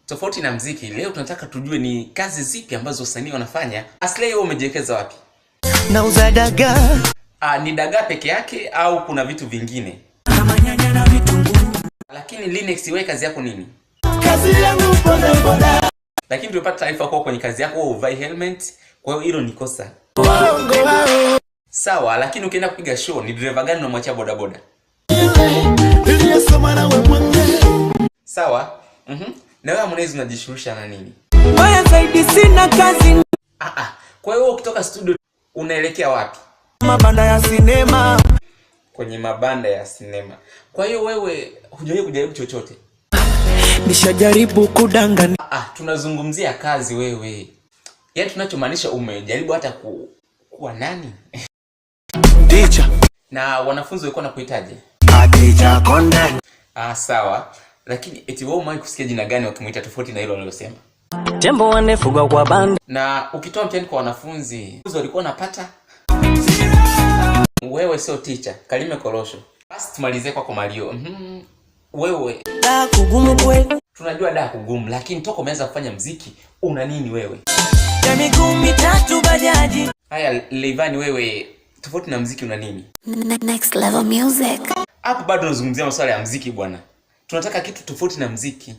Tofauti na mziki, leo tunataka tujue ni kazi zipi ambazo wasanii wanafanya. Aslay, wewe umejiwekeza wapi? Nauza dagaa. Ni dagaa peke yake au kuna vitu vingine? Kama nyanya na vitunguu. Lakini Linux, wewe kazi yako nini? Kazi yangu boda boda. Lakini tumepata taarifa kwa kwenye kazi yako uvai helmet, kwa hiyo hilo ni kosa. Sawa, lakini ukienda kupiga show ni driver gani unamwachia boda boda? Sawa. Na wewe Harmonize unajishughulisha na nini? Baya zaidi sina kazi. Kwa hiyo ukitoka studio unaelekea wapi? Mabanda ya sinema. Kwenye mabanda ya sinema. Kwa hiyo wewe hujawahi kujaribu chochote? Nishajaribu kudanganya. Tunazungumzia kazi wewe. Yaani tunachomaanisha umejaribu hata kuwa nani? Teacher. Na wanafunzi walikuwa wanakuitaje? Teacher Konde. Sawa. Lakini eti wewe umewahi kusikia jina gani wakimuita tofauti na hilo wanalosema? Tembo wanefugwa kwa banda. Na ukitoa mtihani kwa wanafunzi, walikuwa wanapata? Wewe sio teacher, Kalime Korosho. Basi tumalizie kwa Mario. Wewe Da kugumu kweli. Tunajua da kugumu, lakini toka umeanza kufanya muziki una nini wewe? Ya miguu mitatu bajaji. Haya Levan, wewe tofauti na muziki una nini? Next level music. Hapo bado tunazungumzia masuala ya muziki bwana. Tunataka kitu tofauti na muziki.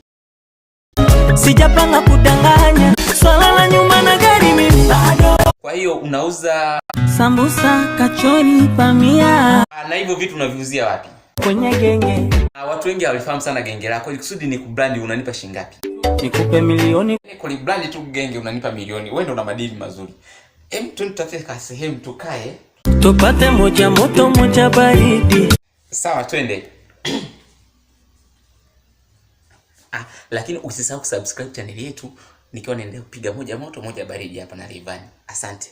Sijapanga kudanganya. Swala la nyuma na gari mimi bado. Kwa hiyo unauza sambusa, kachori, pamia. Na hivyo vitu unaviuzia wapi? Kwenye genge. Watu wengi hawafahamu sana genge lako. Ikusudi ni kubrand, unanipa shilingi ngapi? Nikupe milioni. Kwa brand tu genge unanipa milioni. Wewe ndo una madili mazuri. Tutafika sehemu tukae. Tupate moja moto moja baridi. Sawa, twende. Lakini usisahau kusubscribe channel yetu, nikiwa naendelea kupiga moja moto moja baridi hapa na Levan. Asante.